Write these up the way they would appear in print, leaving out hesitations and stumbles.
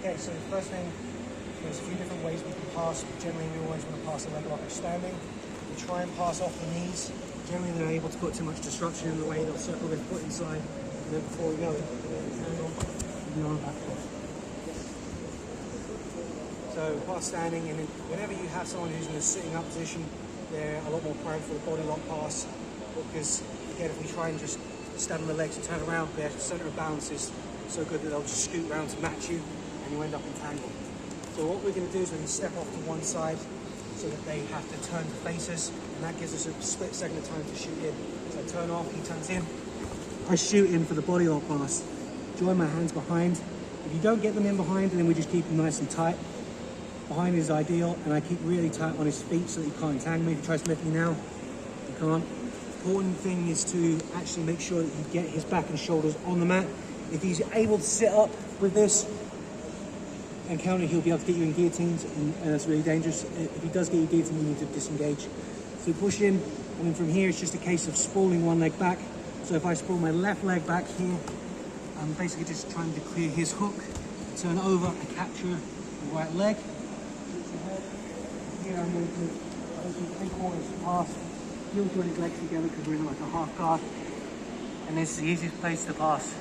Okay, so the first thing, there's a few different ways we can pass. Generally, we always want to pass the leg lock standing. We try and pass off the knees. Generally, they're able to put too much disruption in the way. They'll circle their foot inside, and then before we know it, the arm back foot. So pass standing, and then whenever you have someone who's in a sitting up position, they're a lot more prone for the body lock pass, because again, if we try and just stand on the legs and turn around, their center of balance is so good that they'll just scoot around to match you, and you end up entangled. So what we're going to do is we're going to step off to one side so that they have to turn to face us, and that gives us a split second of time to shoot in. So I turn off, he turns in, I shoot in for the body lock pass. Join my hands behind. If you don't get them in behind, then we just keep them nice and tight. Behind is ideal, and I keep really tight on his feet so that he can't entangle me. If he tries to lift me now, he can't. Important thing is to actually make sure that you get his back and shoulders on the mat. If he's able to sit up with this and counter, he'll be able to get you in guillotines, and that's really dangerous. If he does get you guillotined, you need to disengage. So push in, and then from here it's just a case of sprawling one leg back. So if I sprawl my left leg back here, I'm basically just trying to clear his hook, turn over and capture the right leg. Here I'm going to open 3/4 pass, heel join his legs together because we're in like a half guard, and this is the easiest place to pass.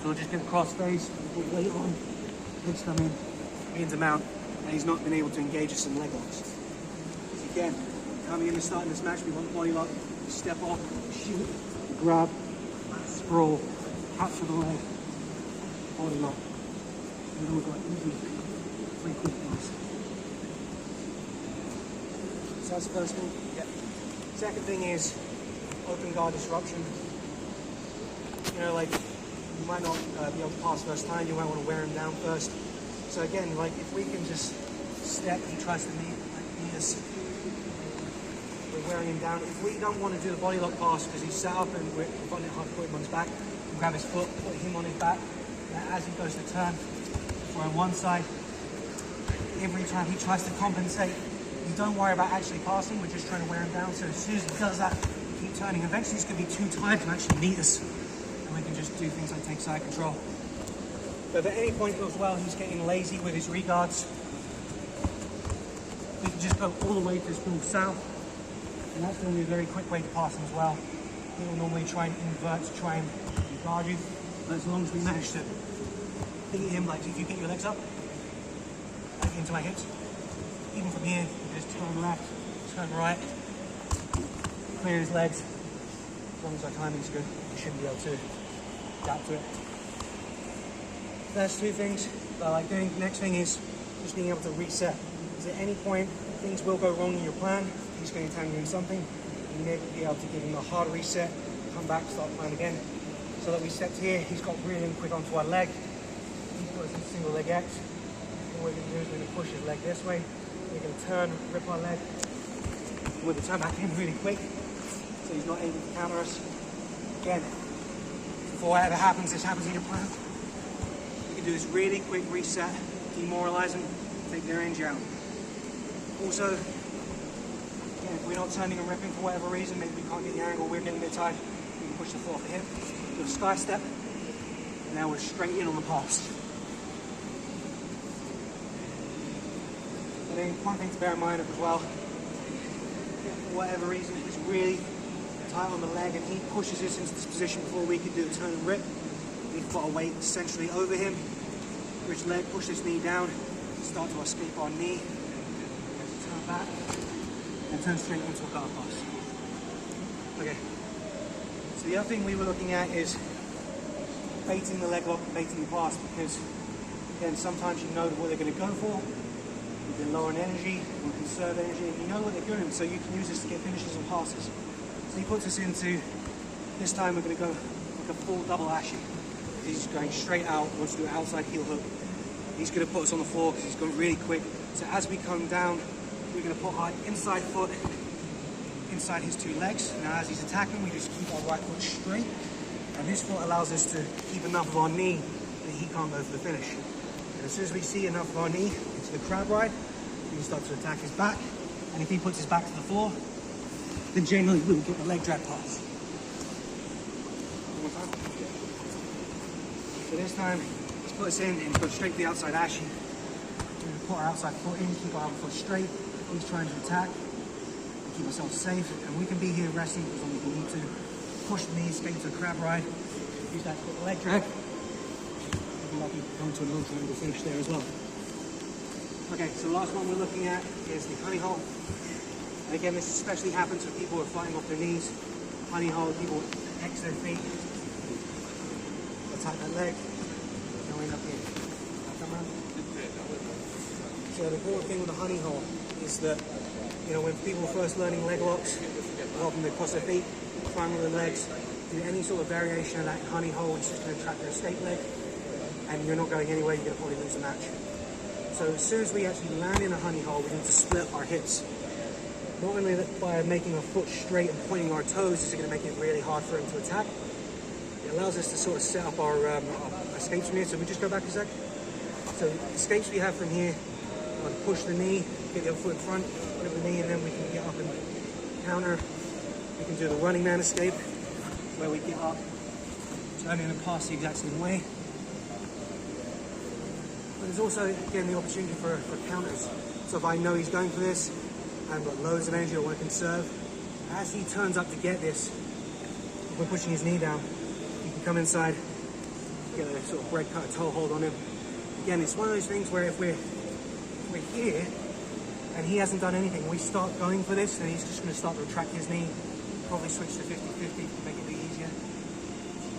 So we'll just get a cross face, put weight on, legs come in, begin to mount, and he's not been able to engage us in leg locks. So again, coming in and starting this match, we want the body lock, step off, shoot, grab, sprawl, capture the leg, body lock. And then we've got easy, 3/4 pass. So that's the first thing. Yep. Second thing is open guard disruption. You know, like, you might not be able to pass first time, you might want to wear him down first. So again, like, if we can just step, he tries to meet us, we're wearing him down. If we don't want to do the body lock pass because he's sat up and we're finding it hard to put him on his back, we grab his foot, put him on his back, and as he goes to turn, we're on one side. Every time he tries to compensate, you don't worry about actually passing, we're just trying to wear him down. So as soon as he does that, keep turning. Eventually he's going to be too tired to actually meet us, and we can just do things like take side control. But if at any point it goes well, he's getting lazy with his regards, we can just go all the way to his north south, and that's normally a very quick way to pass him as well. He will normally try and invert to try and guard you, but as long as we manage to beat him, like if you get your legs up, like into my hips, even from here, you just turn left, turn right, clear his legs. As long as our timing's good, you shouldn't be able to adapt to it. That's two things that I like doing. Next thing is just being able to reset. Because at any point, things will go wrong in your plan. He's going to entangle you in something. You need to be able to give him a hard reset, come back, start plan again. So that we stepped here, he's got really quick onto our leg. He's got his single leg X. What we're going to do is we're going to push his leg this way. We're going to turn, rip our leg. We're going to turn back in really quick, so he's not able to counter us. Again, before whatever happens, this happens in your plan. You can do this really quick reset, demoralize them, take their energy out. Also, again, if we're not turning and ripping for whatever reason, maybe we can't get the angle, we're getting a bit tight, we can push the foot off the hip, do a sky step, and now we're straight in on the pass. And then one thing to bear in mind as well, for whatever reason, he's really tight on the leg and he pushes us into this position before we can do a turn and rip. We've got our weight centrally over him, bridge leg, push this knee down, start to escape our knee, turn back, and turn straight into a guard pass. Okay, so the other thing we were looking at is baiting the leg lock, baiting the pass, because again, sometimes you know what they're going to go for. They're low on energy, or conserve energy, and you know what they're doing, so you can use this to get finishes and passes. So he puts us into, this time we're going to go like a full double ashy. He's going straight out, wants to do an outside heel hook. He's going to put us on the floor because he's going really quick. So as we come down, we're going to put our inside foot inside his two legs. Now as he's attacking, we just keep our right foot straight, and this foot allows us to keep enough of our knee that he can't go for the finish. And as soon as we see enough of our knee into the crab ride, we can start to attack his back, and if he puts his back to the floor, then generally we'll get the leg drag pass. One more time. So this time, it's put us in and go straight to the outside ash. We're going to put our outside foot in, keep our other foot straight. He's trying to attack, keep ourselves safe, and we can be here resting as long as we need to. Push the knees, escape to a crab ride, use that quick leg drag. We'll be lucky to go into a low triangle finish there as well. Okay, so the last one we're looking at is the honey hole. And again, this especially happens when people are fighting off their knees. Honey hole, people X their feet, attack that leg, and end up here. Come on. So the important thing with the honey hole is that, you know, when people are first learning leg locks, often they cross their feet, climb with their legs, do any sort of variation of that honey hole, it's just going to trap their escape leg, and you're not going anywhere, you're going to probably lose the match. So as soon as we actually land in a honey hole, we need to split our hips. Not only that by making our foot straight and pointing our toes is it going to make it really hard for him to attack, it allows us to sort of set up our escapes from here. So we just go back a sec. So escapes we have from here, push the knee, get the other foot in front, grip the knee, and then we can get up and counter. We can do the running man escape, where we get up, turn in and pass the exact same way. But there's also, again, the opportunity for counters. So if I know he's going for this, I've got loads of energy I want to conserve, as he turns up to get this, if we're pushing his knee down, he can come inside, get a sort of break cut, toe hold on him. Again, it's one of those things where if we're here and he hasn't done anything, we start going for this and he's just going to start to retract his knee, probably switch to 50-50 to make it a bit easier.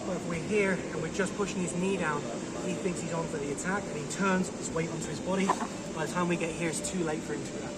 But if we're here and we're just pushing his knee down, he thinks he's on for the attack and he turns his weight onto his body. By the time we get here, it's too late for him to react.